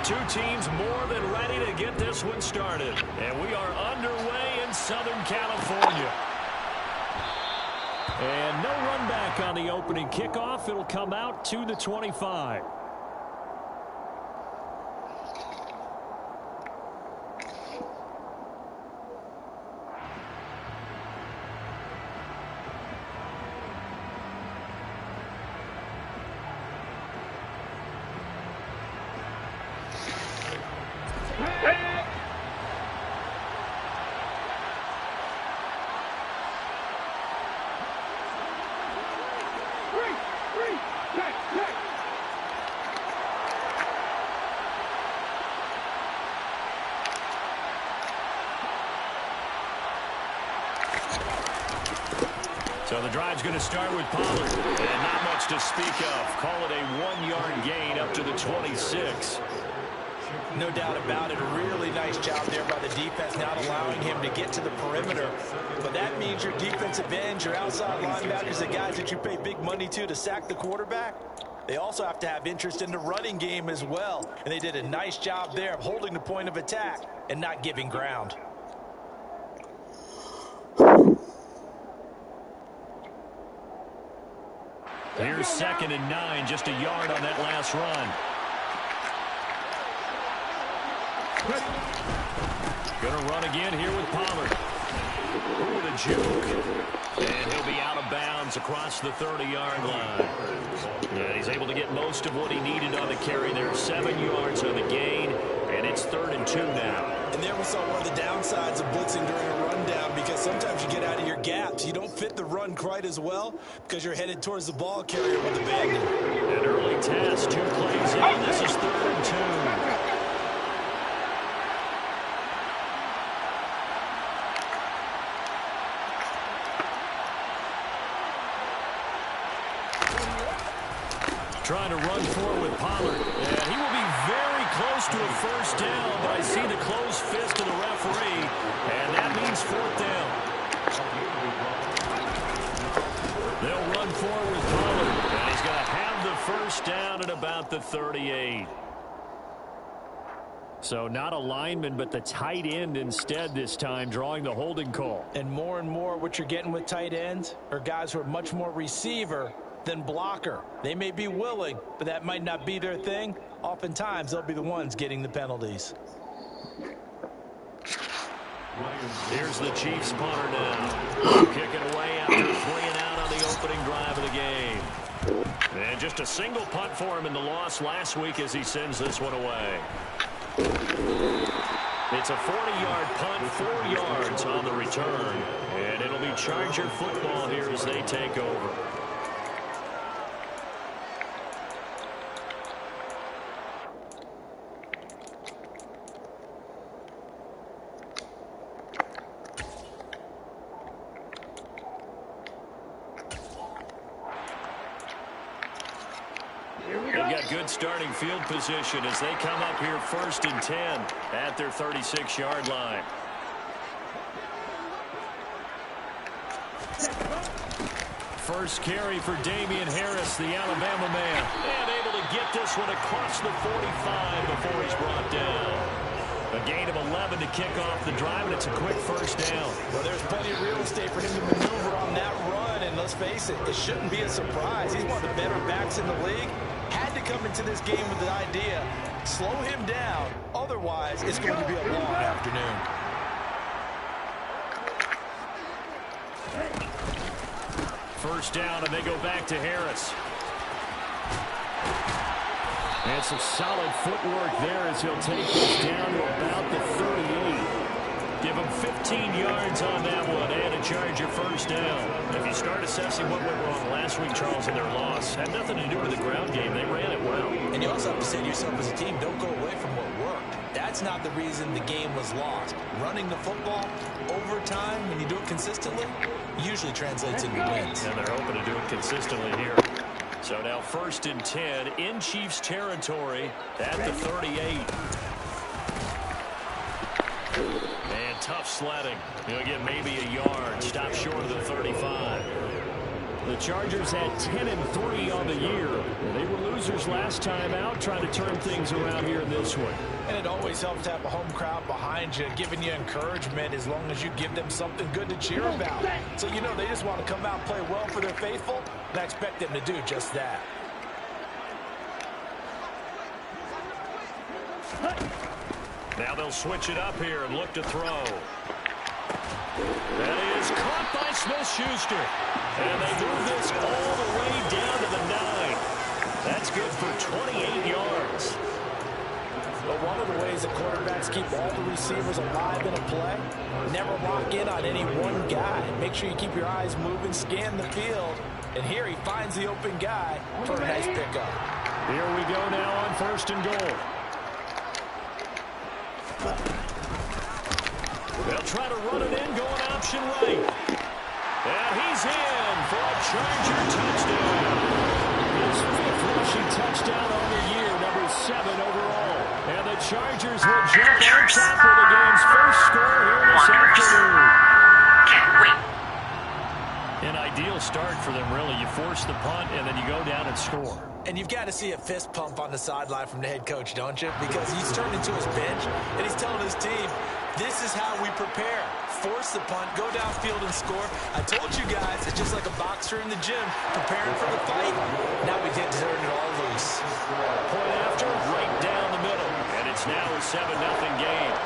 two teams more than ready to get this one started. And we are underway in Southern California. And no run back on the opening kickoff. It'll come out to the 25. So the drive's going to start with Pollard. And not much to speak of. Call it a 1-yard gain up to the 26. No doubt about it. A really nice job there by the defense, not allowing him to get to the perimeter. But that means your defensive ends, your outside linebackers, the guys that you pay big money to sack the quarterback, they also have to have interest in the running game as well. And they did a nice job there of holding the point of attack and not giving ground. Here's 2nd and 9, just a yard on that last run. Gonna run again here with Pollard. Ooh, the juke. And he'll be out of bounds across the 30-yard line. Yeah, he's able to get most of what he needed on the carry there. 7 yards on the gain, and it's 3rd and 2 now. And there we saw one of the downsides of blitzing during a rundown, because sometimes you get out of your gaps. You don't fit the run quite as well because you're headed towards the ball carrier with abandon. An early test, 2 plays in. This is 3rd and 2. Trying to run forward with Pollard. And he will be very close to a first down, but I see the closed fist of the referee, and that means 4th down. They'll run forward with Pollard, and he's going to have the first down at about the 38. So not a lineman, but the tight end instead this time, drawing the holding call. And more what you're getting with tight ends are guys who are much more receiver than blocker. They may be willing, but that might not be their thing. Oftentimes, they'll be the ones getting the penalties. Here's the Chiefs punter now. Kicking away after 3 and out on the opening drive of the game. And just a single punt for him in the loss last week as he sends this one away. It's a 40-yard punt, 4 yards on the return. And it'll be Charger football here as they take over. Good starting field position as they come up here 1st and 10 at their 36-yard line. First carry for Damian Harris, the Alabama man. And able to get this one across the 45 before he's brought down. A gain of 11 to kick off the drive, and it's a quick first down. Well, there's plenty of real estate for him to maneuver on that run, and let's face it, it shouldn't be a surprise. He's one of the better backs in the league. Had to come into this game with the idea, slow him down, otherwise it's going to be a long afternoon. First down, and they go back to Harris. And some solid footwork there as he'll take this down to about the 38. Give him 15 yards on that one and a Charger first down. If you start assessing what went wrong last week, Charles, in their loss, had nothing to do with the ground game. They ran it well. And you also have to say to yourself as a team, don't go away from what worked. That's not the reason the game was lost. Running the football over time, when you do it consistently, usually translates into wins. And they're hoping to do it consistently here. So now 1st and 10 in Chiefs territory at the 38. And tough sledding. He'll get maybe a yard. Stop short of the 35. The Chargers had 10-3 on the year. They were losers last time out, trying to turn things around here in this one. And it always helps to have a home crowd behind you, giving you encouragement as long as you give them something good to cheer about. So, you know, they just want to come out and play well for their faithful, and I expect them to do just that. Now they'll switch it up here and look to throw. That is caught by Smith-Schuster. And they move this all the way down to the 9. That's good for 28 yards. But one of the ways the quarterbacks keep all the receivers alive in a play, never lock in on any one guy. Make sure you keep your eyes moving, scan the field. And here he finds the open guy for a nice pickup. Here we go now on 1st and goal. They'll try to run it in, going option right. And he's in for a Charger touchdown. His 5th rushing touchdown on the year, number 7 overall. And the Chargers will jump on top of the game's first score here this afternoon. An ideal start for them, really. You force the punt, and then you go down and score. And you've got to see a fist pump on the sideline from the head coach, don't you? Because he's turned into his bench, and he's telling his team, this is how we prepare. Force the punt, go downfield and score. I told you guys, it's just like a boxer in the gym preparing for the fight. Now we get to turn it all loose. Point after, right down the middle. And it's now a 7-0 game.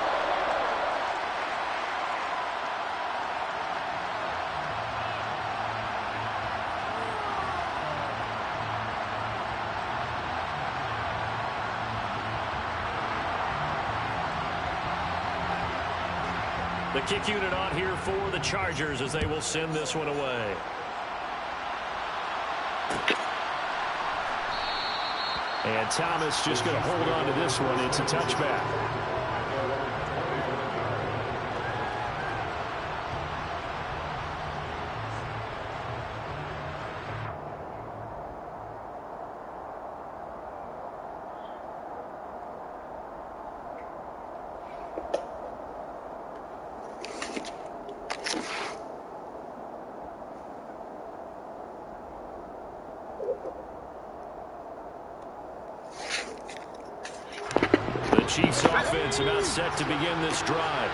The kick unit on here for the Chargers as they will send this one away. And Thomas just going to hold on to this one. It's a touchback. Chiefs offense about set to begin this drive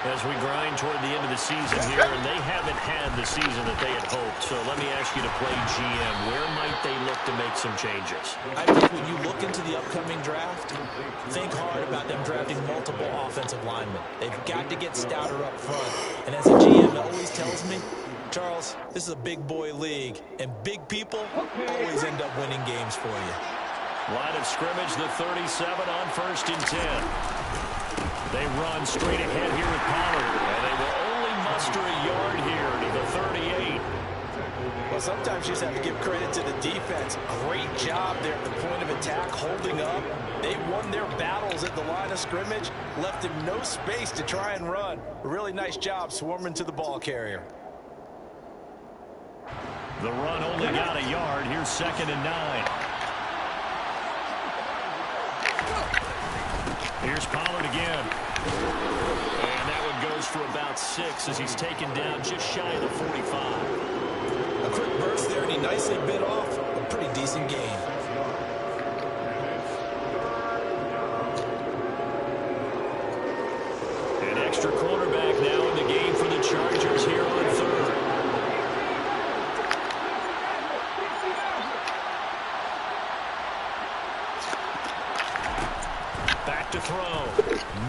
as we grind toward the end of the season here, and they haven't had the season that they had hoped. So let me ask you to play GM. Where might they look to make some changes? I think when you look into the upcoming draft, think hard about them drafting multiple offensive linemen. They've got to get stouter up front. And as a GM always tells me, Charles, this is a big boy league, and big people always end up winning games for you. Line of scrimmage, the 37 on 1st and 10. They run straight ahead here with Pollard, and they will only muster a yard here to the 38. Well, sometimes you just have to give credit to the defense. Great job there at the point of attack, holding up. They won their battles at the line of scrimmage, left him no space to try and run. A really nice job swarming to the ball carrier. The run only got a yard. Here's 2nd and 9. Here's Pollard again. And that one goes for about 6 as he's taken down just shy of the 45. A quick burst there, and he nicely bit off a pretty decent gain. An extra cornerback now in the game for the Chargers here on 3rd. To throw.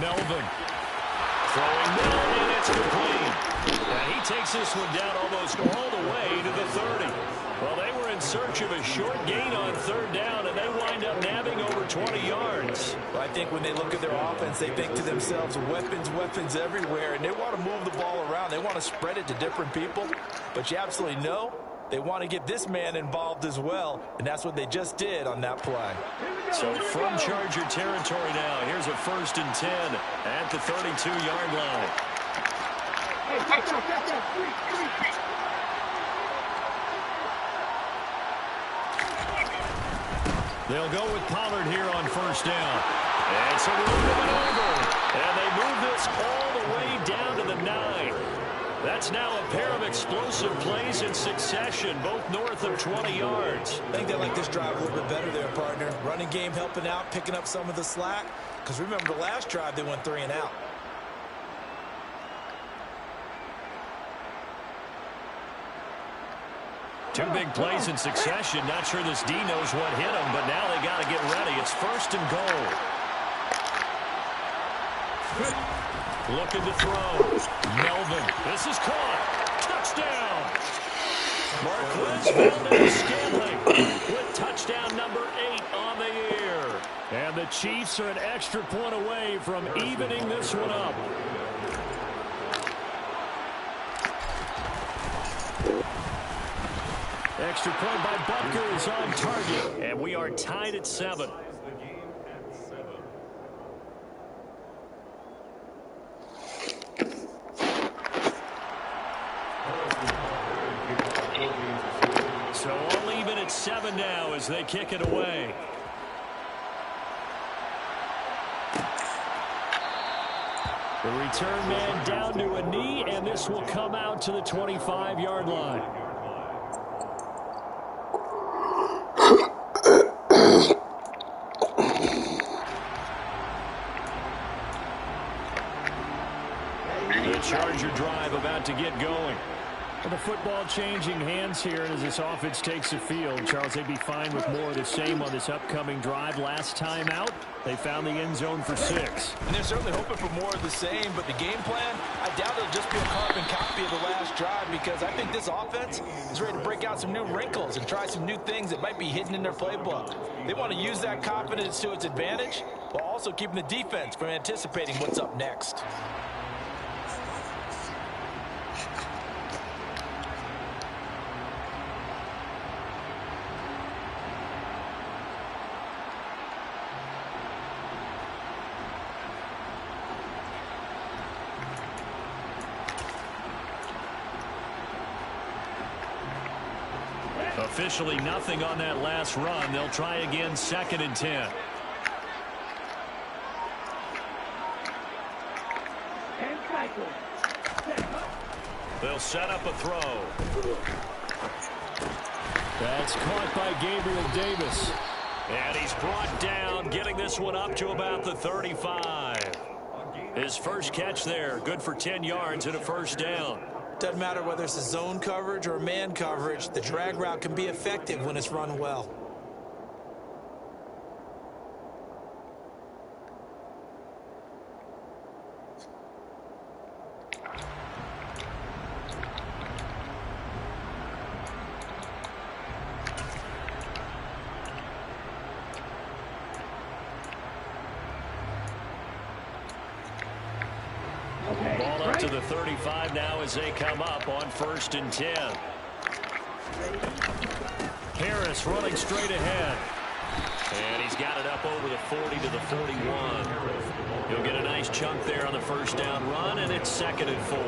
Melvin. Throwing down, and it's complete. And he takes this one down almost all the way to the 30. Well, they were in search of a short gain on 3rd down, and they wind up nabbing over 20 yards. Well, I think when they look at their offense, they think to themselves, weapons everywhere, and they want to move the ball around. They want to spread it to different people, but you absolutely know they want to get this man involved as well, and that's what they just did on that play. So from Charger territory now, here's a 1st and 10 at the 32-yard line. They'll go with Pollard here on 1st down. And so we're moving over, and they move this all the way down to the 9. That's now a pair of explosive plays in succession, both north of 20 yards. I think they like this drive a little bit better there, partner. Running game helping out, picking up some of the slack. Because remember, the last drive, they went 3 and out. Two big plays in succession. Not sure this D knows what hit him, but now they got to get ready. It's 1st and goal. Looking to throw. Melvin. This is caught. Touchdown. Marquez Valdez-Scantling with touchdown number 8 on the year. And the Chiefs are an extra point away from evening this one up. Extra point by Butker is on target, and we are tied at 7. So all even at 7 now as they kick it away. The return man down to a knee, and this will come out to the 25-yard line. The Charger drive about to get going. Well, the football changing hands here as this offense takes the field. Charles, they'd be fine with more of the same on this upcoming drive. Last time out, they found the end zone for 6. And they're certainly hoping for more of the same, but the game plan, I doubt it'll just be a carbon copy of the last drive, because I think this offense is ready to break out some new wrinkles and try some new things that might be hidden in their playbook. They want to use that confidence to its advantage while also keeping the defense from anticipating what's up next. Officially nothing on that last run. They'll try again 2nd and 10. They'll set up a throw. That's caught by Gabriel Davis. And he's brought down, getting this one up to about the 35. His first catch there, good for 10 yards and a 1st down. Doesn't matter whether it's a zone coverage or man coverage, the drag route can be effective when it's run well. Ball up to the 35 now as they come up on 1st and 10. Harris running straight ahead. And he's got it up over the 40 to the 41. He'll get a nice chunk there on the 1st down run, and it's 2nd and 4.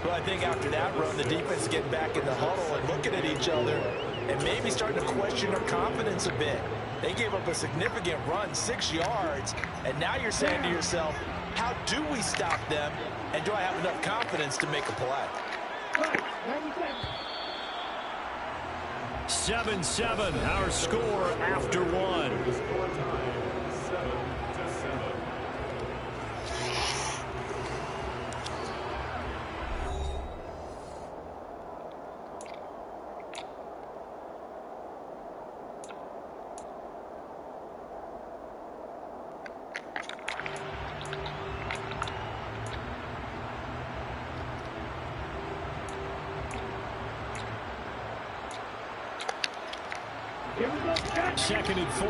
Well, I think after that run, the defense is getting back in the huddle and looking at each other and maybe starting to question their confidence a bit. They gave up a significant run, 6 yards, and now you're saying to yourself, how do we stop them, and do I have enough confidence to make a play? 7-7, our score after 1. Second and 4.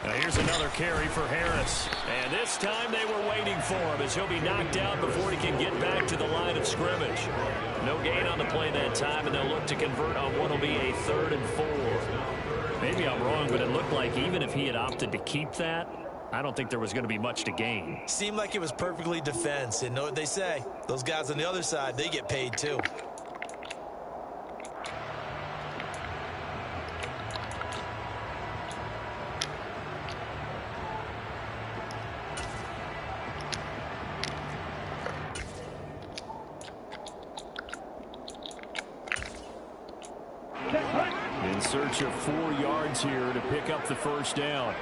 Now here's another carry for Harris. And this time they were waiting for him as he'll be knocked out before he can get back to the line of scrimmage. No gain on the play that time, and they'll look to convert on what will be a 3rd and 4. Maybe I'm wrong, but it looked like even if he had opted to keep that, I don't think there was going to be much to gain. Seemed like it was perfectly defense. And know what they say? Those guys on the other side, they get paid too. In search of 4 yards here to pick up the first down.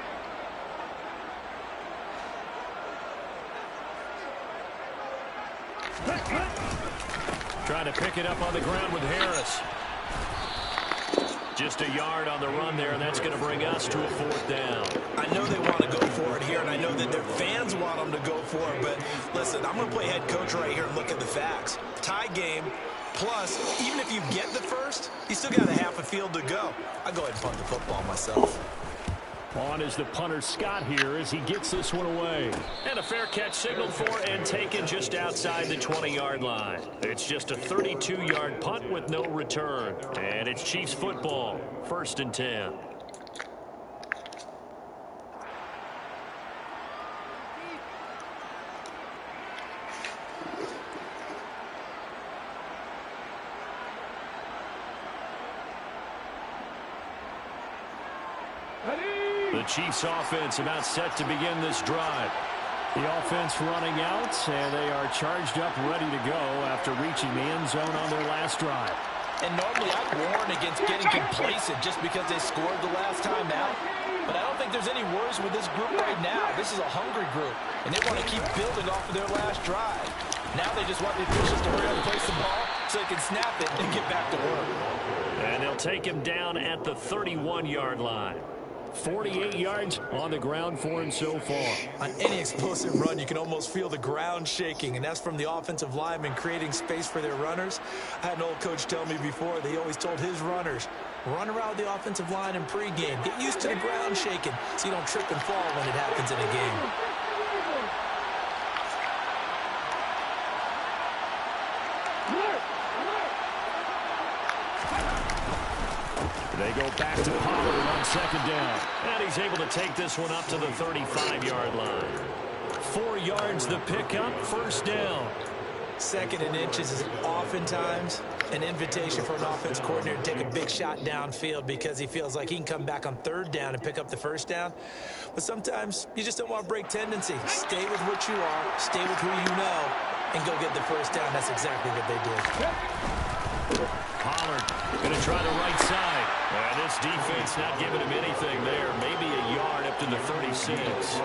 Trying to pick it up on the ground with Harris. Just a yard on the run there, and that's going to bring us to a 4th down. I know they want to go for it here, and I know that their fans want them to go for it, but listen, I'm going to play head coach right here and look at the facts. Tie game, plus, even if you get the first, you still got a half a field to go. I'll go ahead and punt the football myself. On is the punter Scott here as he gets this one away. And a fair catch signaled for and taken just outside the 20-yard line. It's just a 32-yard punt with no return. And it's Chiefs football, 1st and 10. The Chiefs offense about set to begin this drive. The offense running out, and they are charged up, ready to go after reaching the end zone on their last drive. And normally I warn against getting complacent just because they scored the last time out. But I don't think there's any worries with this group right now. This is a hungry group, and they want to keep building off of their last drive. Now they just want the officials to hurry up and place the ball so they can snap it and get back to work. And they'll take him down at the 31-yard line. 48 yards on the ground for him so far. On any explosive run, you can almost feel the ground shaking, and that's from the offensive linemen creating space for their runners. I had an old coach tell me before, they always told his runners, run around the offensive line in pregame. Get used to the ground shaking so you don't trip and fall when it happens in a game. They go back to Pollard on 2nd down. And he's able to take this one up to the 35-yard line. 4 yards the pickup, 1st down. 2nd and inches is oftentimes an invitation for an offense coordinator to take a big shot downfield because he feels like he can come back on 3rd down and pick up the 1st down. But sometimes you just don't want to break tendency. Stay with what you are, stay with who you know, and go get the 1st down. That's exactly what they did. Pollard going to try the right side. And this defense not giving him anything there. Maybe a yard up to the 36.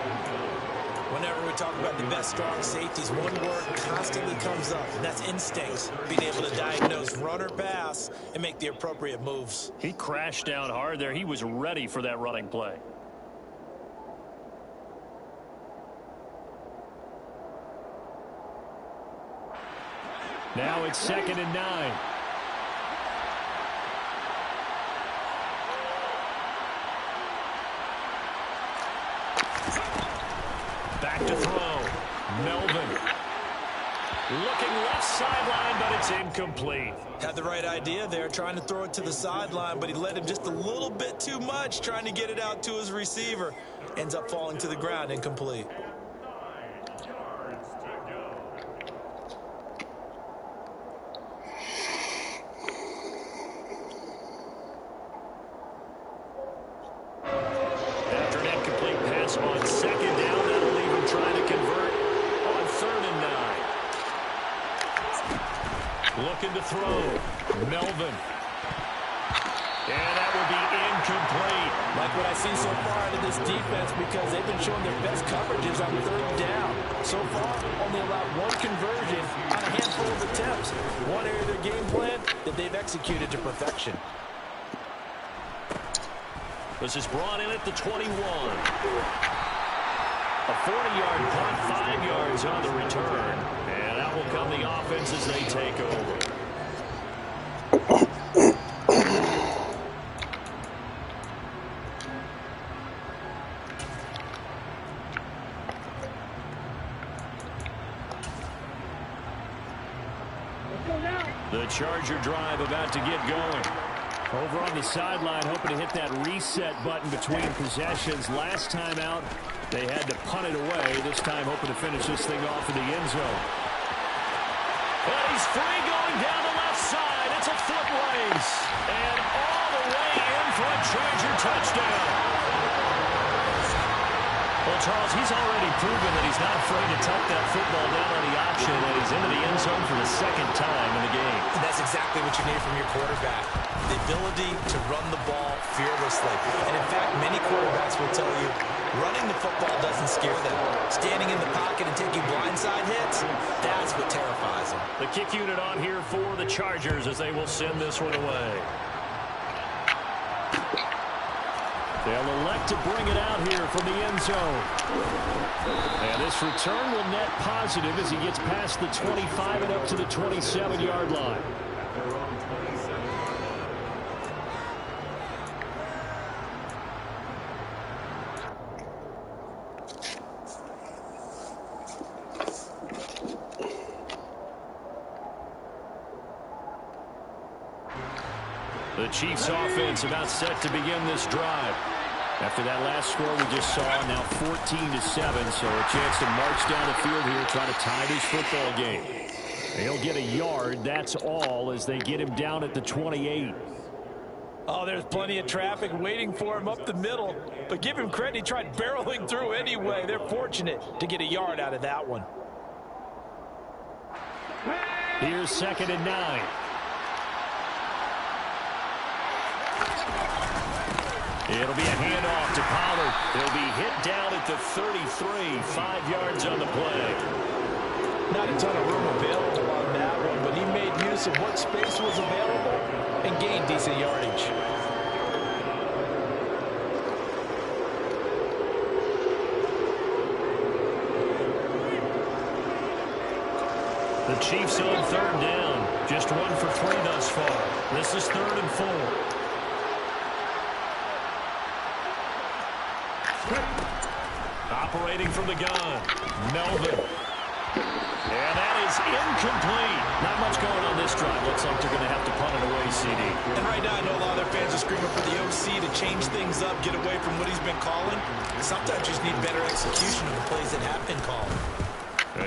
Whenever we talk about the best strong safeties, one word constantly comes up, and that's instincts. Being able to diagnose run or pass and make the appropriate moves. He crashed down hard there. He was ready for that running play. Now it's 2nd and 9. Back to throw. Melvin. Looking left sideline, but it's incomplete. Had the right idea there, trying to throw it to the sideline, but he led him just a little bit too much, trying to get it out to his receiver. Ends up falling to the ground, incomplete. After an incomplete pass on 2nd down, that'll leave him trying to convert on 3rd and 9. Looking to throw. Melvin. And that will be incomplete. Like what I've seen so far out of this defense because they've been showing their best coverages on 3rd down. So far, only allowed 1 conversion on a handful of attempts. One area of their game plan that they've executed to perfection. This is brought in at the 21. A 40-yard punt, 5 yards on the return. And that will come the offense as they take over. The Charger drive about to get going. Over on the sideline, hoping to hit that reset button between possessions. Last time out, They had to punt it away, this time hoping to finish this thing off in the end zone. And he's free going down the left side. It's a foot race. And all the way in for a Charger touchdown. Well, Charles, he's already proven that he's not afraid to tuck that football down on the option, and he's into the end zone for the second time in the game. And that's exactly what you need from your quarterback, the ability to run the ball fearlessly. And, in fact, many quarterbacks will tell you running the football doesn't scare them. Standing in the pocket and taking blindside hits, that's what terrifies them. The kick unit on here for the Chargers as they will send this one away. They'll elect to bring it out here from the end zone. And this return will net positive as he gets past the 25 and up to the 27-yard line. The Chiefs offense about set to begin this drive. After that last score we just saw, now 14-7, so a chance to march down the field here, try to tie this football game. He'll get a yard, that's all, as they get him down at the 28. Oh, there's plenty of traffic waiting for him up the middle. But give him credit, he tried barreling through anyway. They're fortunate to get a yard out of that one. Here's 2nd and 9. It'll be a handoff to Pollard. He'll be hit down at the 33, 5 yards on the play. Not a ton of room available on that one, but he made use of what space was available and gained decent yardage. The Chiefs on 3rd down. Just 1 for 3 thus far. This is 3rd and 4. Operating from the gun, Melvin. And that is incomplete. Not much going on this drive. Looks like they're going to have to punt it away, CD. And right now, I know a lot of their fans are screaming for the OC to change things up, get away from what he's been calling. Sometimes you just need better execution of the plays that have been called.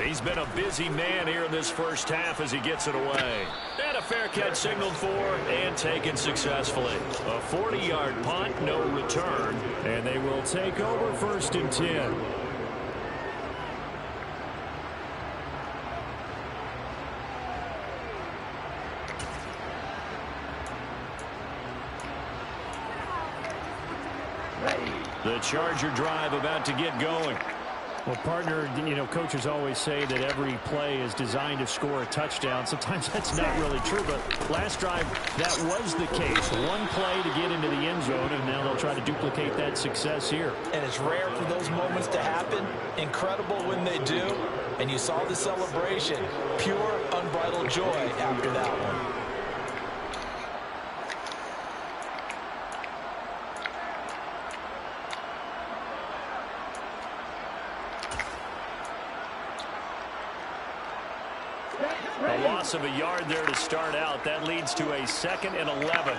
He's been a busy man here in this first half as he gets it away. And a fair catch signaled for and taken successfully. A 40-yard punt, no return. And they will take over 1st and 10. The Charger drive about to get going. Well, partner, you know, coaches always say that every play is designed to score a touchdown. Sometimes that's not really true, but last drive, that was the case. One play to get into the end zone, and now they'll try to duplicate that success here. And it's rare for those moments to happen. Incredible when they do. And you saw the celebration. Pure, unbridled joy after that one. A loss of a yard there to start out. That leads to a 2nd and 11.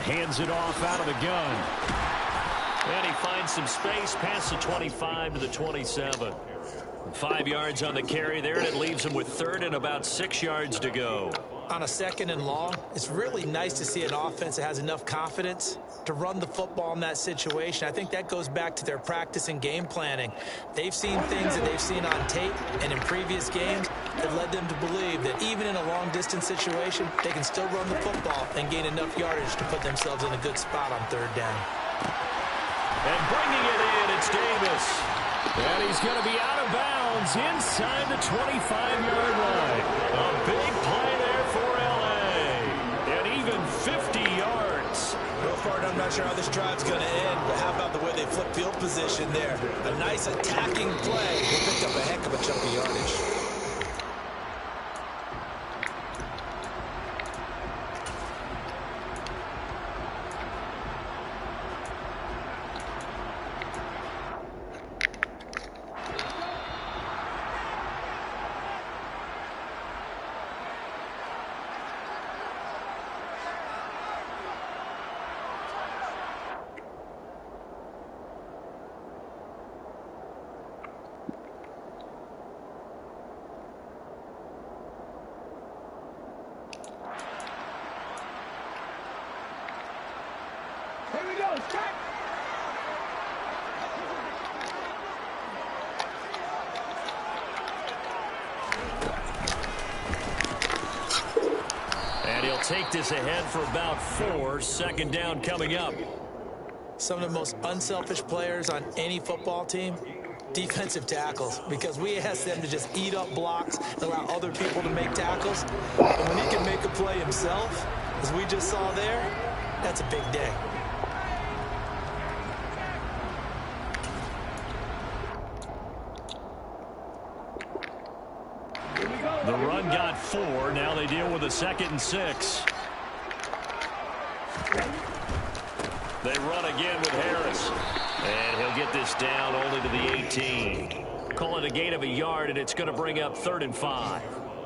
Hands it off out of the gun. And he finds some space past the 25 to the 27. 5 yards on the carry there, and it leaves him with 3rd and about 6 yards to go. On a 2nd and long, it's really nice to see an offense that has enough confidence to run the football in that situation. I think that goes back to their practice and game planning. They've seen things that they've seen on tape and in previous games that led them to believe that even in a long-distance situation, they can still run the football and gain enough yardage to put themselves in a good spot on 3rd down. And bringing it in, it's Davis. And he's going to be out of bounds inside the 25-yard line. A big play there for L.A. And even 50 yards. Real partner, I'm not sure how this drive's going to end, but how about the way they flip field position there? A nice attacking play. They picked up a heck of a chunk of yardage. And he'll take this ahead for about 4. Second down coming up. Some of the most unselfish players on any football team, defensive tackles, because we ask them to just eat up blocks and allow other people to make tackles. And when he can make a play himself, as we just saw there, that's a big day. The run got 4. Now they deal with a 2nd and 6. They run again with Harris. And he'll get this down only to the 18. Call it a gain of a yard, and it's going to bring up 3rd and 5.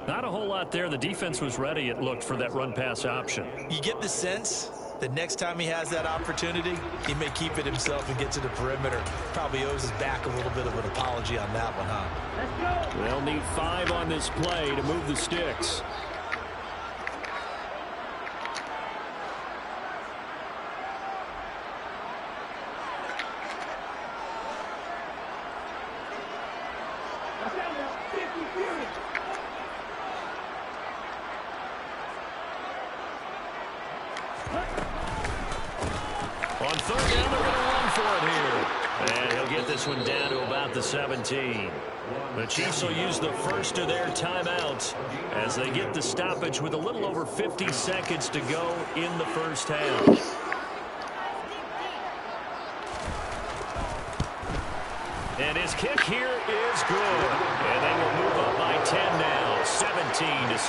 Not a whole lot there. The defense was ready, it looked, for that run-pass option. You get the sense that next time he has that opportunity, he may keep it himself and get to the perimeter. Probably owes his back a little bit of an apology on that one, huh? They'll need 5 on this play to move the sticks. On 3rd down, they're going to run for it here. And he'll get this one down to about the 17. The Chiefs will use the first of their timeouts as they get the stoppage with a little over 50 seconds to go in the first half. And his kick here is good. And they will move up by 10 now, 17-7.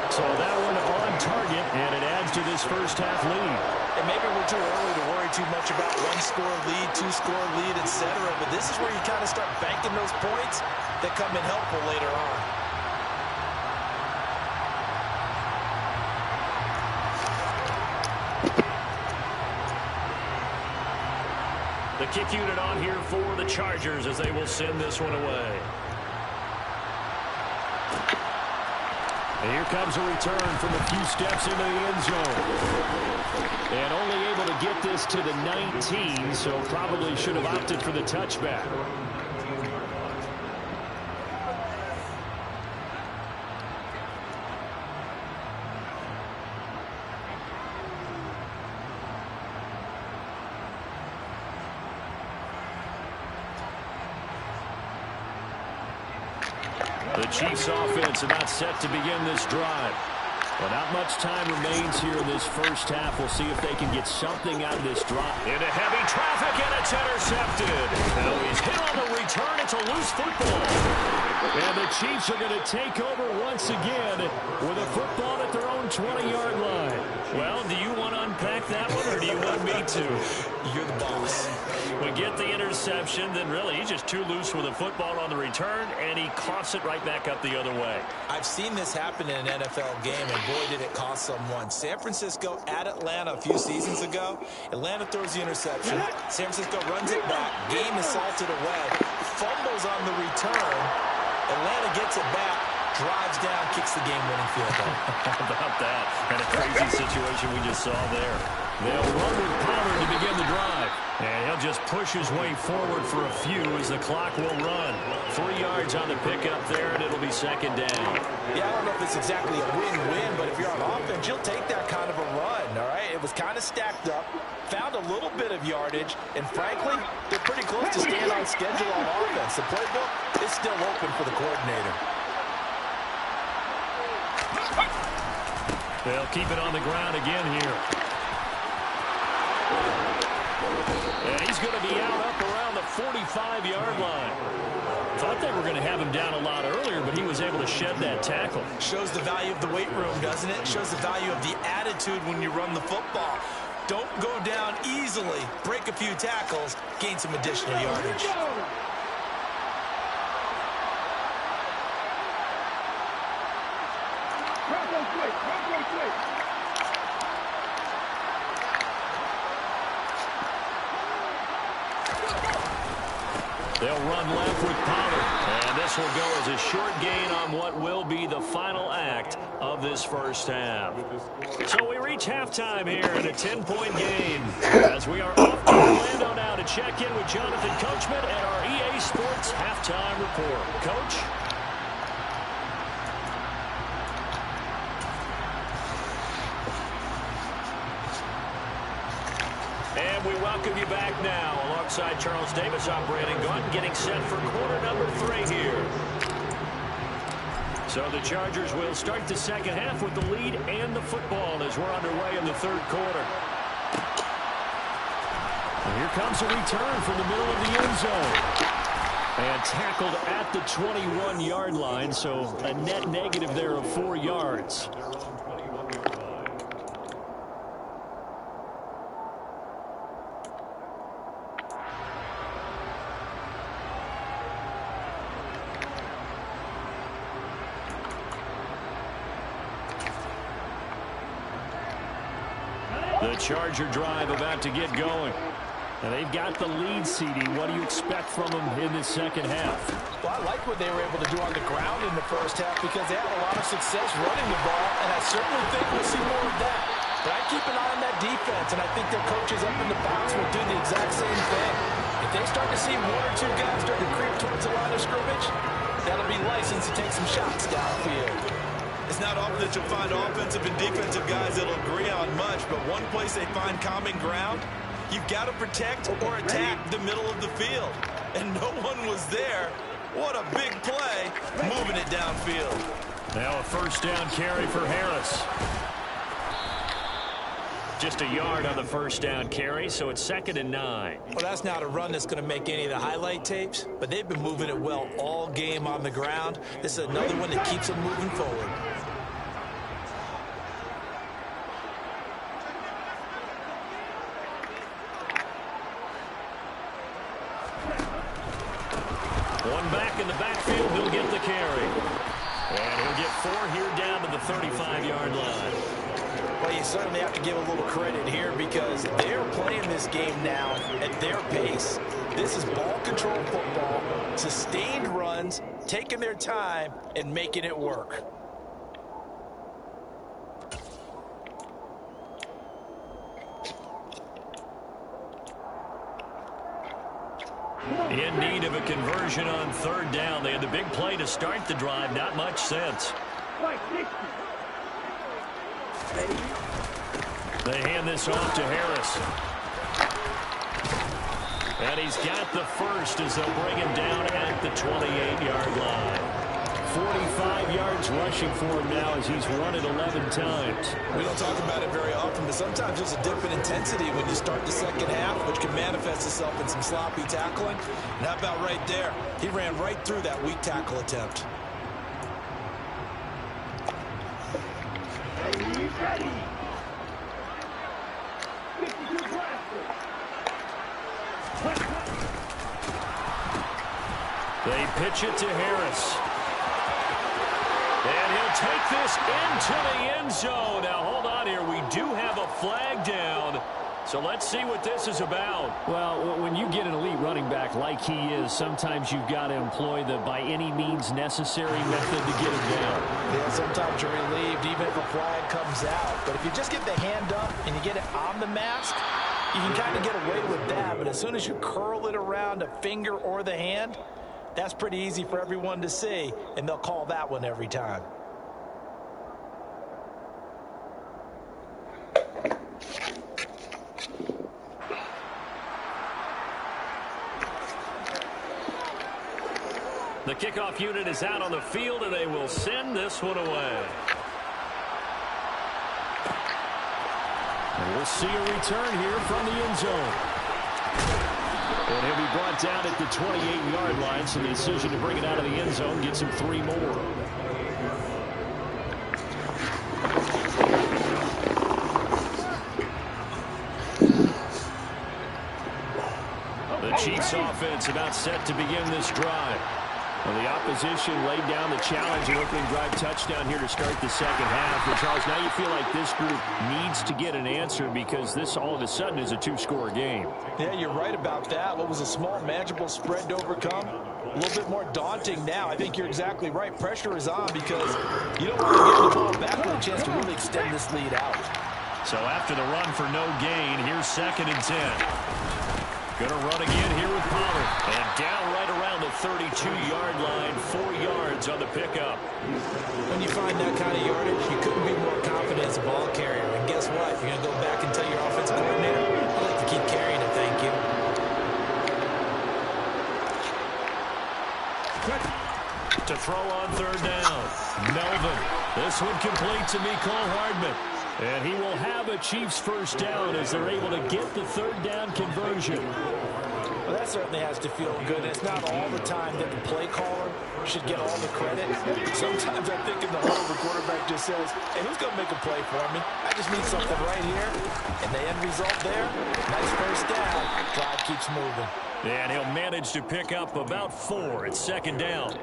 So that one on target, and it adds to this first half lead. And maybe we're too early to worry too much about 1-score lead, 2-score lead, etc. But this is where you kind of start banking those points that come in helpful later on. The kick unit on here for the Chargers as they will send this one away. And here comes a return from a few steps into the end zone. And only able to get this to the 19, so probably should have opted for the touchback. The Chiefs offense about set to begin this drive. But not much time remains here in this first half. We'll see if they can get something out of this drive. Into heavy traffic, and it's intercepted. Now he's hit on the return. It's a loose football. And the Chiefs are going to take over once again with a football at their own 20-yard line. Well, do you want to unpack that one, or do you want me to? You're the boss. We get the interception, then really he's just too loose with a football on the return, and he coughs it right back up the other way. I've seen this happen in an NFL game, and boy, did it cost someone. San Francisco at Atlanta a few seasons ago. Atlanta throws the interception. San Francisco runs it back. Game is salted away. Fumbles on the return. Atlanta gets it back. Drives down, kicks the game-winning field goal. How about that? And a crazy situation we just saw there. They'll run with Pollard to begin the drive. And he'll just push his way forward for a few as the clock will run. 3 yards on the pickup there, and it'll be second down. Yeah, I don't know if it's exactly a win-win, but if you're on offense, you'll take that kind of a run, all right? It was kind of stacked up, found a little bit of yardage, and frankly, they're pretty close to staying on schedule on offense. The playbook is still open for the coordinator. They'll keep it on the ground again here. And he's going to be out up around the 45-yard line. Thought they were going to have him down a lot earlier, but he was able to shed that tackle. Shows the value of the weight room, doesn't it? Shows the value of the attitude when you run the football. Don't go down easily. Break a few tackles, gain some additional yardage. They'll run left with Pollard. And this will go as a short gain on what will be the final act of this first half. So we reach halftime here in a 10-point game as we are off to Orlando now to check in with Jonathan Coachman and our EA Sports Halftime Report. Coach? And we welcome you back now alongside Charles Davis. I'm Brandon Gaudin getting set for quarter number 3 here. So the Chargers will start the second half with the lead and the football as we're underway in the third quarter. And here comes a return from the middle of the end zone. And tackled at the 21-yard line, so a net negative there of 4 yards. The Charger drive about to get going. And they've got the lead, CD. What do you expect from them in the second half? Well, I like what they were able to do on the ground in the first half because they had a lot of success running the ball, and I certainly think we'll see more of that. But I keep an eye on that defense, and I think their coaches up in the box will do the exact same thing. If they start to see 1 or 2 guys start to creep towards the line of scrimmage, that'll be license to take some shots downfield. It's not often that you'll find offensive and defensive guys that'll agree on much, but one place they find common ground, you've got to protect or attack the middle of the field. And no one was there. What a big play, moving it downfield. Now a first down carry for Harris. Just a yard on the first down carry, so it's 2nd and 9. Well, that's not a run that's going to make any of the highlight tapes, but they've been moving it well all game on the ground. This is another one that keeps them moving forward. One back in the backfield, he'll get the carry. And he'll get 4 here down to the 35-yard line. Well, you certainly have to give a little credit here because they're playing this game now at their pace. This is ball control football, sustained runs, taking their time, and making it work. In need of a conversion on 3rd down. They had the big play to start the drive. Not much sense. They hand this off to Harris. And he's got the first as they'll bring him down at the 28-yard line. 45 yards rushing for him now as he's run it 11 times. We don't talk about it very often, but sometimes there's a dip in intensity when you start the second half, which can manifest itself in some sloppy tackling. And how about right there? He ran right through that weak tackle attempt. Ready. They pitch it to Harris. And he'll take this into the end zone. Now, hold on here. We do have a flag down. So let's see what this is about. Well, when you get an elite running back like he is, sometimes you've got to employ the by any means necessary method to get him down. Yeah, sometimes you're relieved even if a flag comes out. But if you just get the hand up and you get it on the mask, you can kind of get away with that. But as soon as you curl it around a finger or the hand, that's pretty easy for everyone to see, and they'll call that one every time. The kickoff unit is out on the field, and they will send this one away. And we'll see a return here from the end zone. And he'll be brought down at the 28-yard line, so the decision to bring it out of the end zone gets him 3 more. The Chiefs offense about set to begin this drive. Well, the opposition laid down the challenge, an opening drive touchdown here to start the second half. And Charles, now you feel like this group needs to get an answer because this all of a sudden is a two-score game. Yeah, you're right about that. What was a small, manageable spread to overcome, a little bit more daunting now. I think you're exactly right. Pressure is on because you don't want to give the ball back with a chance to really extend this lead out. So after the run for no gain, here's 2nd and 10. Going to run again here with Pollard. And down right around the 32-yard line, 4 yards on the pickup. When you find that kind of yardage, you couldn't be more confident as a ball carrier. And guess what? You're going to go back and tell your offensive coordinator, I'd like to keep carrying it, thank you. To throw on 3rd down. Melvin. This one complete to Mecole Hardman. And he will have a Chiefs first down as they're able to get the 3rd down conversion. Well, that certainly has to feel good. It's not all the time that the play caller should get all the credit. Sometimes I think in the huddle, the quarterback just says, hey, who's going to make a play for me? I just need something right here. And the end result there, nice first down. Drive keeps moving. And he'll manage to pick up about 4 at 2nd down.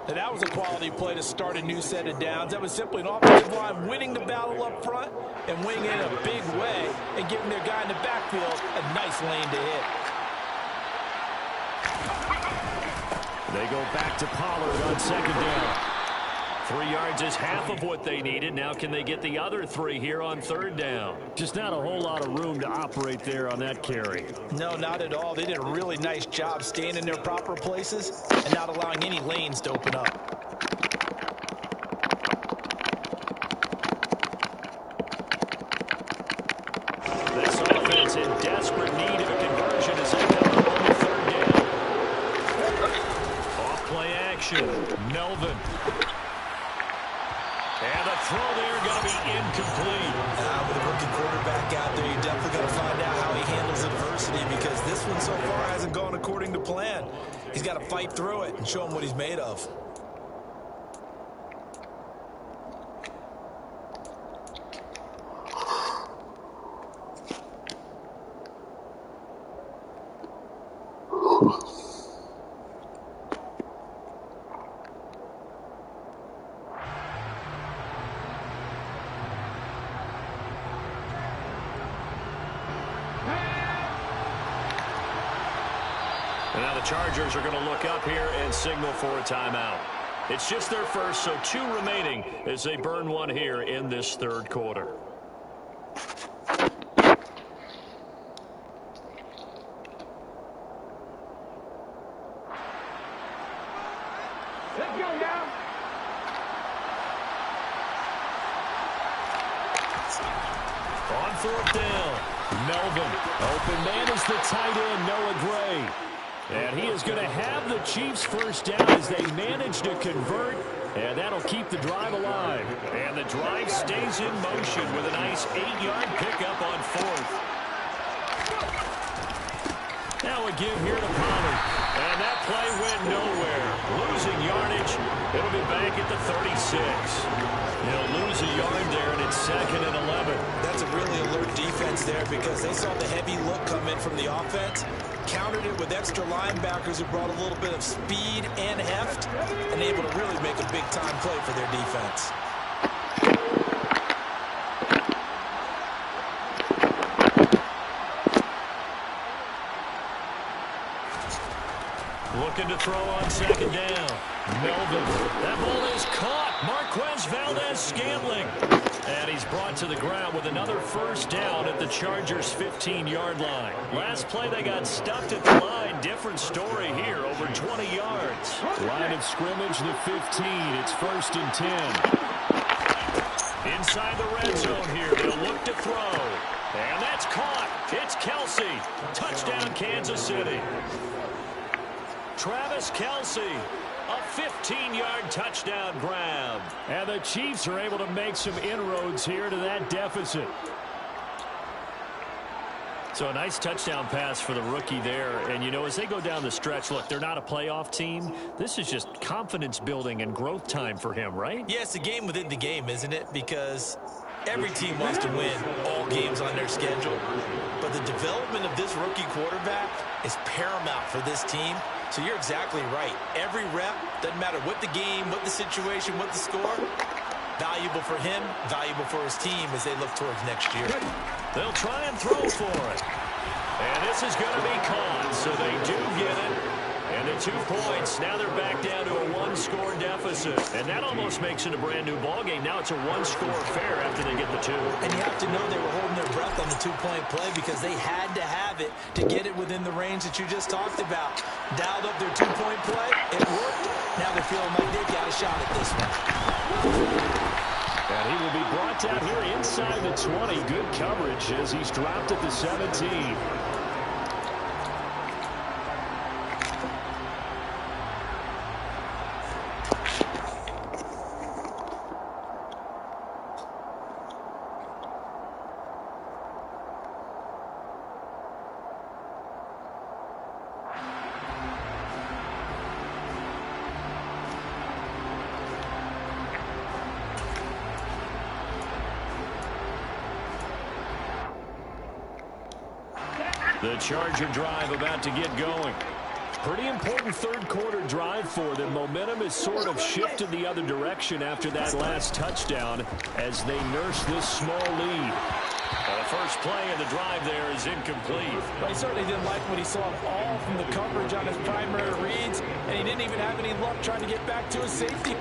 And that was a quality play to start a new set of downs. That was simply an offensive line winning the battle up front and winning it in a big way and giving their guy in the backfield a nice lane to hit. They go back to Pollard on 2nd down. 3 yards is half of what they needed. Now can they get the other 3 here on 3rd down? Just not a whole lot of room to operate there on that carry. No, not at all. They did a really nice job staying in their proper places and not allowing any lanes to open up. This offense in desperate need of a conversion as they come up on the 3rd down. Off play action. Melvin. And the throw there going to be incomplete. With a rookie quarterback out there, you're definitely going to find out how he handles adversity because this one so far hasn't gone according to plan. He's got to fight through it and show him what he's made of. And now the Chargers are going to look up here and signal for a timeout. It's just their first, so 2 remaining as they burn one here in this 3rd quarter. Let's go now. On 4th down, Melvin. Open man is the tight end, Noah Gray. And he is going to have the Chiefs first down as they manage to convert. And that'll keep the drive alive. And the drive stays in motion with a nice 8-yard pickup on 4th. Now a give here to Pollard. And that play went nowhere. Losing yardage. It'll be back at the 36. He'll lose a yard there, and it's 2nd and 11. That's a really alert defense there because they saw the heavy look come in from the offense, countered it with extra linebackers who brought a little bit of speed and heft, and able to really make a big-time play for their defense. Looking to throw on 2nd down. Melvin. That ball is caught. Marquez Valdez-Scantling. And he's brought to the ground with another first down at the Chargers' 15-yard line. Last play, they got stuffed at the line. Different story here, over 20 yards. Line of scrimmage, the 15. It's 1st and 10. Inside the red zone here. They'll look to throw. And that's caught. It's Kelsey. Touchdown, Kansas City. Travis Kelsey, a 15-yard touchdown grab. And the Chiefs are able to make some inroads here to that deficit. So a nice touchdown pass for the rookie there. And, you know, as they go down the stretch, look, they're not a playoff team. This is just confidence building and growth time for him, right? Yeah, it's a game within the game, isn't it? Because every team wants to win all games on their schedule. But the development of this rookie quarterback is paramount for this team. So you're exactly right. Every rep, doesn't matter what the game, what the situation, what the score, valuable for him, valuable for his team as they look towards next year. They'll try and throw for it. And this is going to be caught, so they do get it. And the 2 points, now they're back down to a 1-score deficit. And that almost makes it a brand-new ballgame. Now it's a 1-score affair after they get the 2. And you have to know they were holding their breath on the 2-point play because they had to have it to get it within the range that you just talked about. Dialed up their 2-point play. It worked. Now they're feeling like they've got a shot at this one. And he will be brought down here inside the 20. Good coverage as he's dropped at the 17. The Charger drive about to get going. Pretty important third-quarter drive for them. Momentum has sort of shifted the other direction after that last touchdown as they nurse this small lead. The first play of the drive there is incomplete. But he certainly didn't like what he saw at all from the coverage on his primary reads, and he didn't even have any luck trying to get back to his safety.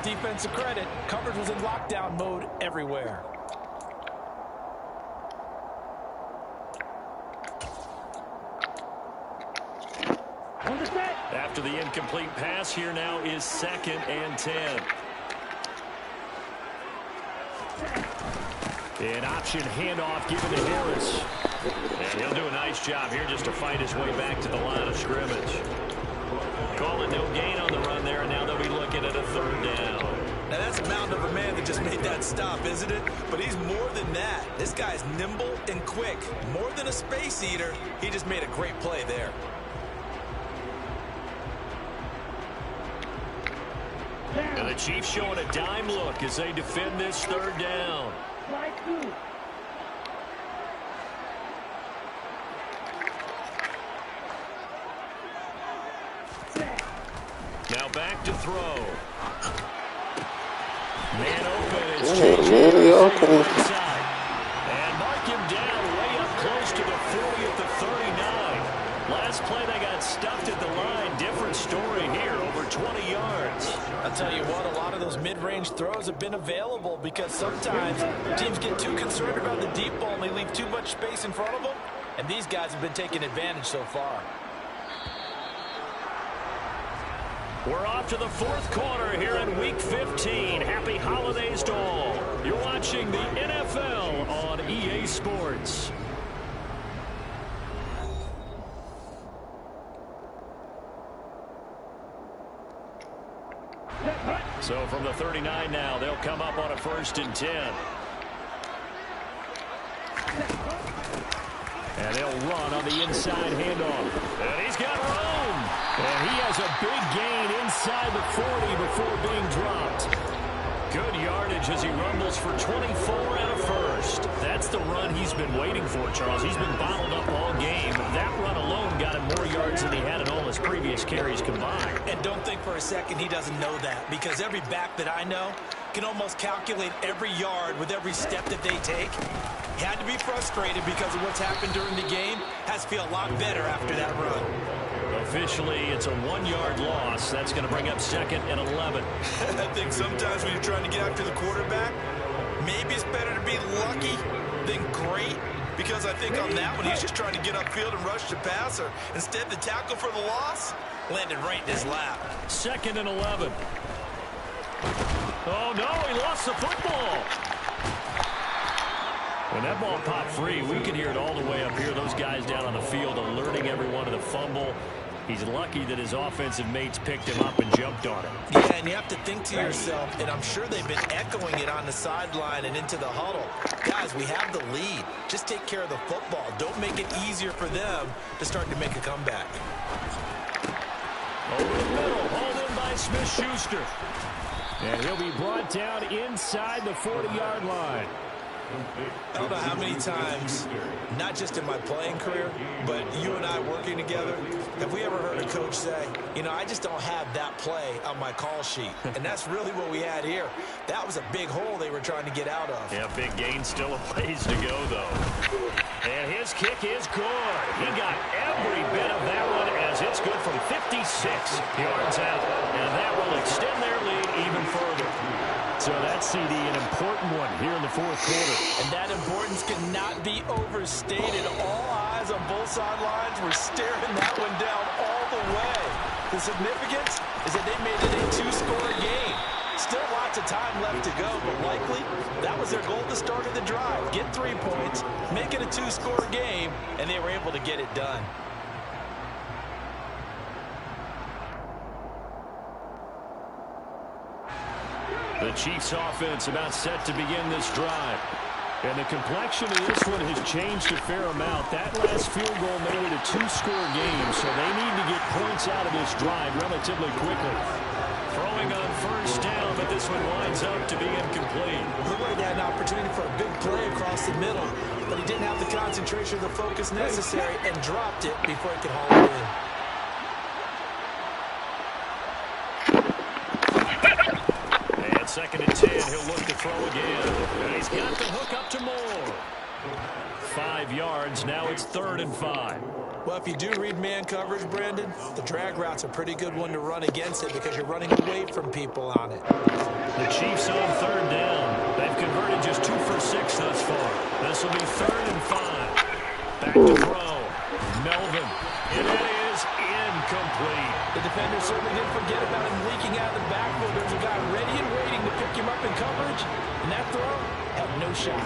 Defensive credit, coverage was in lockdown mode everywhere. After the incomplete pass, here now is 2nd and 10. An option handoff given to Harris. And he'll do a nice job here just to fight his way back to the line of scrimmage. Call it no gain on the run there, and now they'll be looking at a 3rd down. Now that's a mountain of a man that just made that stop, isn't it? But he's more than that. This guy's nimble and quick. More than a space eater, he just made a great play there. And the Chiefs showing a dime look as they defend this 3rd down. Now back to throw. Man open. It's inside. And mark him down way up close to the 40 at the 39. Last play they got stuffed at the line. Different story here, over 20 yards. I'll tell you what, a lot of those mid-range throws have been available because sometimes teams get too concerned about the deep ball and they leave too much space in front of them. And these guys have been taking advantage so far. We're off to the 4th quarter here in Week 15. Happy holidays to all. You're watching the NFL on EA Sports. So from the 39 now, they'll come up on a 1st and 10. And they'll run on the inside handoff. And he's got room. And he has a big gain inside the 40 before being dropped. Good yardage as he rumbles for 24 and a 1st. That's the run he's been waiting for, Charles. He's been bottled up all game. That run alone got him more yards than he had in all his previous carries combined. And don't think for a second he doesn't know that, because every back that I know can almost calculate every yard with every step that they take. He had to be frustrated because of what's happened during the game. Has to feel a lot better after that run. Officially, it's a 1-yard loss. That's going to bring up 2nd and 11. I think sometimes when you're trying to get after the quarterback, maybe it's better to be lucky than great, because I think on that one, he's just trying to get upfield and rush the passer. Instead, the tackle for the loss landed right in his lap. 2nd and 11. Oh, no, he lost the football. When that ball popped free, we could hear it all the way up here. Those guys down on the field alerting everyone to the fumble. He's lucky that his offensive mates picked him up and jumped on him. Yeah, and you have to think to yourself, and I'm sure they've been echoing it on the sideline and into the huddle. Guys, we have the lead. Just take care of the football. Don't make it easier for them to start to make a comeback. Over the middle, hauled in by Smith-Schuster. And he'll be brought down inside the 40-yard line. I don't know how many times, not just in my playing career, but you and I working together, have we ever heard a coach say, you know, I just don't have that play on my call sheet. And that's really what we had here. That was a big hole they were trying to get out of. Yeah, big gain, still a ways to go, though. And his kick is good. He got every bit of that one as it's good from 56 yards out. And that will extend their lead even further. So that's CD, an important one here in the fourth quarter. And that importance cannot be overstated. All eyes on both sidelines were staring that one down all the way. The significance is that they made it a two-score game. Still lots of time left to go, but likely that was their goal at the start of the drive. Get 3 points, make it a two-score game, and they were able to get it done. The Chiefs offense about set to begin this drive. And the complexion of this one has changed a fair amount. That last field goal made it a two-score game, so they need to get points out of this drive relatively quickly. Throwing on first down, but this one winds up to be incomplete. Woodward had an opportunity for a big play across the middle, but he didn't have the concentration or the focus necessary and dropped it before he could haul it in. Second and 10, he'll look to throw again. And he's got the hook up to Moore. 5 yards, now it's 3rd and 5. Well, if you do read man coverage, Brandon, the drag route's a pretty good one to run against it because you're running away from people on it. The Chiefs on 3rd down. They've converted just 2 for 6 thus far. This will be 3rd and 5. Back to throw. Melvin. And it is incomplete. The defender certainly didn't forget about him leaking out of the backfield. There's a guy ready and waiting to pick him up in coverage, and that throw had no shot.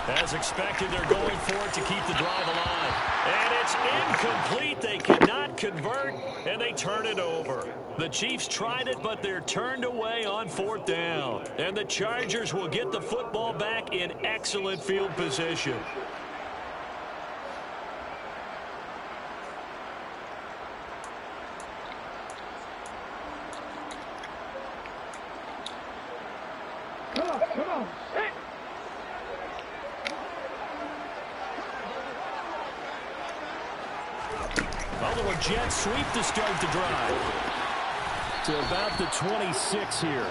As expected, they're going for it to keep the drive alive. And it's incomplete. They cannot convert, and they turn it over. The Chiefs tried it, but they're turned away on 4th down. And the Chargers will get the football back in excellent field position. Come on. A little jet sweep to start the drive. To about the 26 here.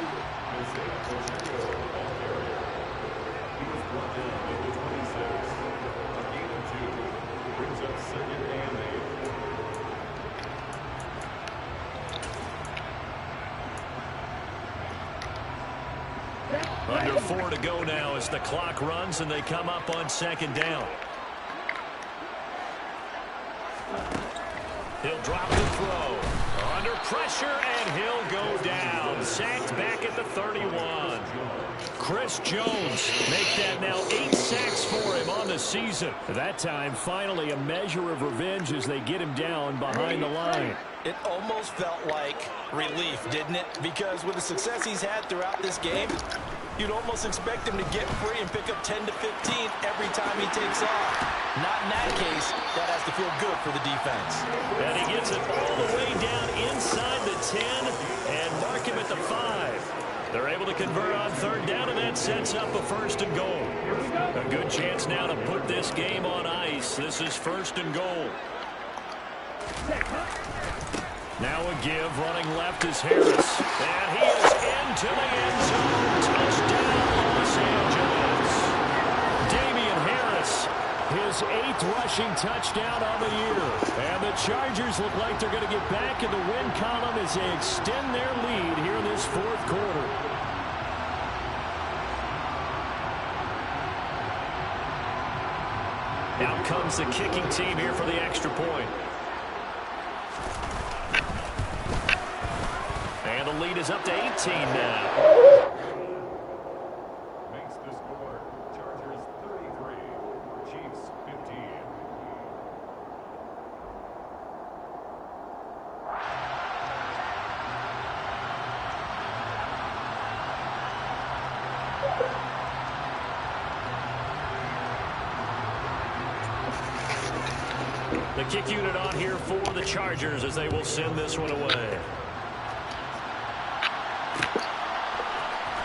Under 4 to go now as the clock runs and they come up on 2nd down. He'll drop the throw. Under pressure, and he'll go down. Sacked back at the 31. Chris Jones make that now 8 sacks for him on the season. That time, finally, a measure of revenge as they get him down behind the line. It almost felt like relief, didn't it? Because with the success he's had throughout this game, you'd almost expect him to get free and pick up 10 to 15 every time he takes off. Not in that case. That has to feel good for the defense. And he gets it all the way down inside the 10 and mark him at the 5. They're able to convert on 3rd down, and that sets up a 1st and goal. A good chance now to put this game on ice. This is 1st and goal. Now a give, running left is Harris. And he is into the end zone. Touchdown, Los Angeles. Damian Harris, his 8th rushing touchdown on the year. And the Chargers look like they're going to get back in the win column as they extend their lead here in this 4th quarter. Out comes the kicking team here for the extra point. is up to 18 now. Makes the score Chargers 33, Chiefs 15. The kick unit on here for the Chargers as they will send this one away.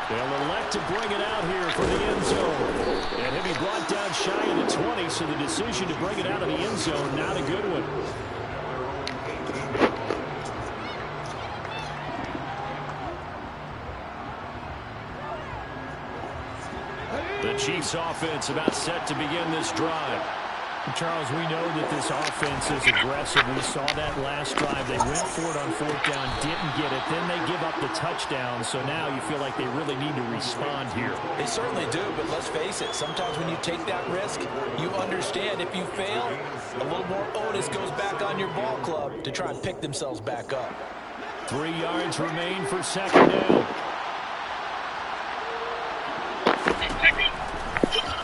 They'll elect to bring it out here for the end zone. And he'll be brought down shy of the 20, so the decision to bring it out of the end zone, not a good one. The Chiefs offense about set to begin this drive. Charles, we know that this offense is aggressive. We saw that last drive. They went for it on fourth down, didn't get it. Then they give up the touchdown. So now you feel like they really need to respond here. They certainly do, but let's face it. Sometimes when you take that risk, you understand if you fail, a little more onus goes back on your ball club to try and pick themselves back up. 3 yards remain for second down.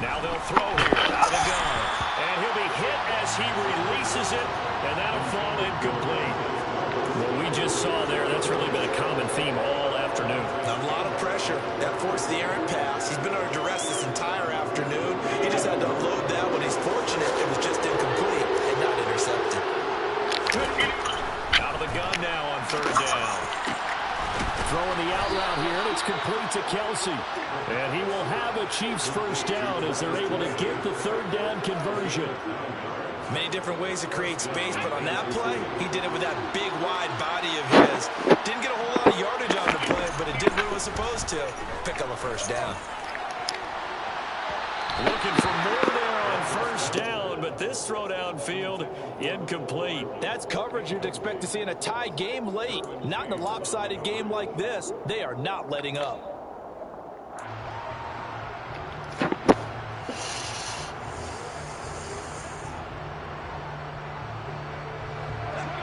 Now they'll throw here out of the gun. And he'll be hit as he releases it, and that'll fall incomplete. What we just saw there, that's really been a common theme all afternoon. A lot of pressure that forced the errant pass. He's been under duress this entire afternoon. He just had to unload that one. He's fortunate it was just incomplete and not intercepted. Out of the gun now on third down. Throwing the out route here, and it's complete to Kelsey. And he will have a Chiefs first down as they're able to get the third down conversion. Many different ways to create space, but on that play, he did it with that big, wide body of his. Didn't get a whole lot of yardage on the play, but it did what it was supposed to. Pick up a first down. Looking for more there on first down, but this throw downfield, incomplete. That's coverage you'd expect to see in a tie game late. Not in a lopsided game like this. They are not letting up.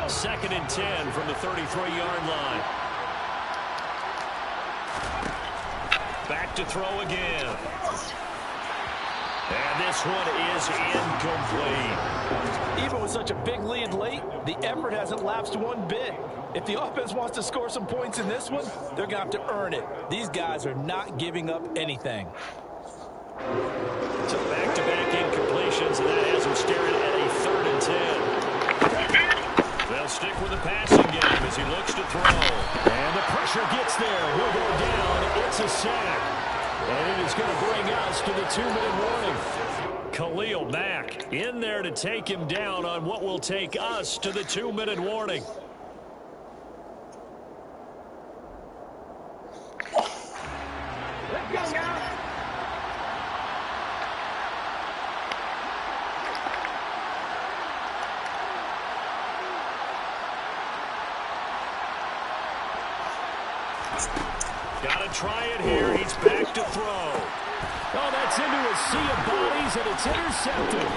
Second and 10 from the 33-yard line. Back to throw again. And this one is incomplete. Even with such a big lead late, the effort hasn't lapsed one bit. If the offense wants to score some points in this one, they're going to have to earn it. These guys are not giving up anything. So back-to-back incompletions, and that has them staring at a 3rd and 10. They'll stick with the passing game as he looks to throw. And the pressure gets there. He'll go down. It's a sack. And it is going to bring us to the 2-minute warning. Khalil Mack in there to take him down on what will take us to the 2-minute warning. Let's go, guys. Got to try it here. He's back to throw. Oh, that's into a sea of bodies, and it's intercepted.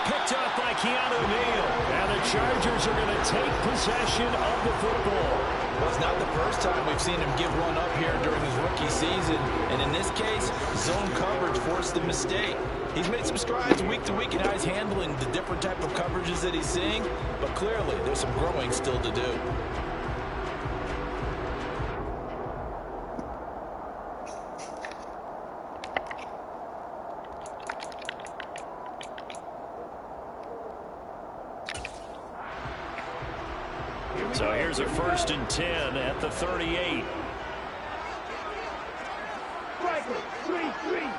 Picked up by Keanu Neal. And the Chargers are going to take possession of the football. Well, it's not the first time we've seen him give one up here during his rookie season. And in this case, zone coverage forced the mistake. He's made some strides week to week in how he's handling the different type of coverages that he's seeing. But clearly, there's some growing still to do. So here's a 1st and 10 at the 38. Striker, 3-3.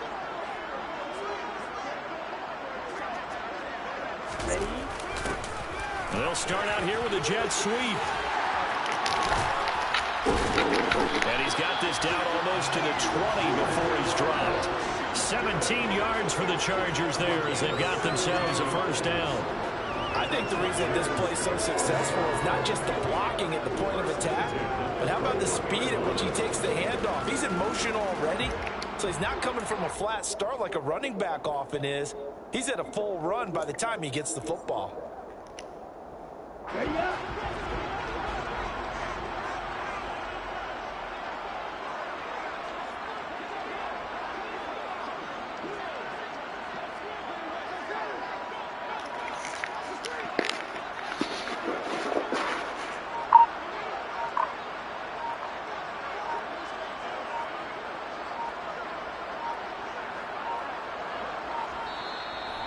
Ready? They'll start out here with a jet sweep. And he's got this down almost to the 20 before he's dropped. 17 yards for the Chargers there as they've got themselves a first down. I think the reason this play is so successful is not just the blocking at the point of attack, but how about the speed at which he takes the handoff? He's in motion already, so he's not coming from a flat start like a running back often is. He's at a full run by the time he gets the football.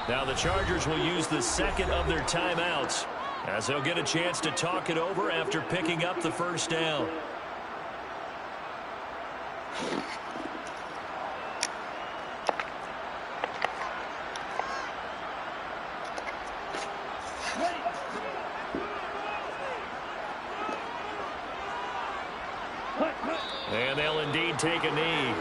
Now the Chargers will use the second of their timeouts as they'll get a chance to talk it over after picking up the first down. And they'll indeed take a knee.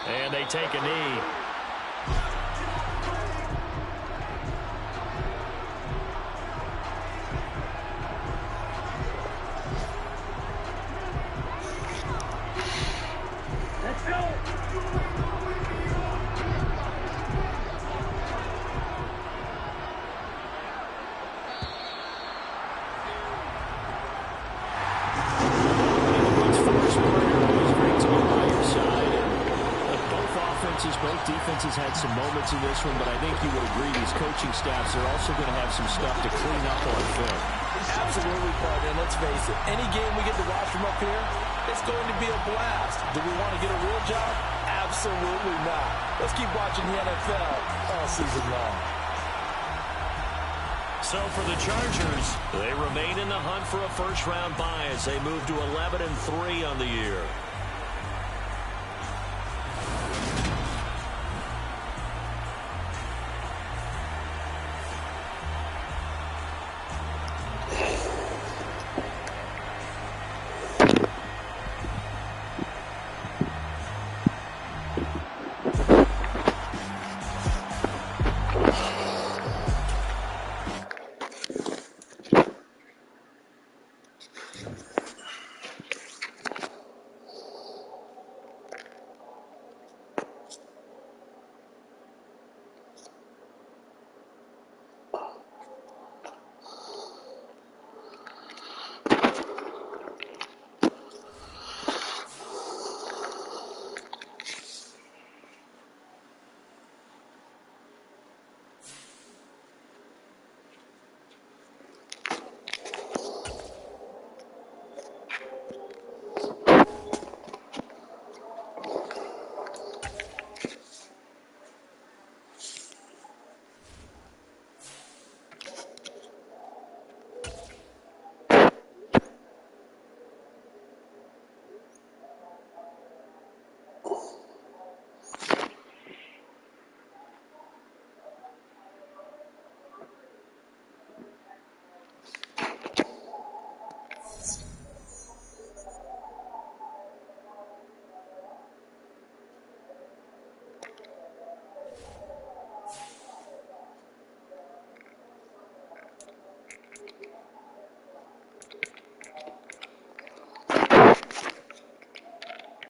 And they take a knee. Let's go. Both defenses had some moments in this one, but I think you would agree these coaching staffs are also going to have some stuff to clean up on film. Absolutely, partner. Let's face it, any game we get to watch from up here, it's going to be a blast. Do we want to get a real job? Absolutely not. Let's keep watching the NFL all season long. So for the Chargers, they remain in the hunt for a first-round bye as they move to 11-3 on the year.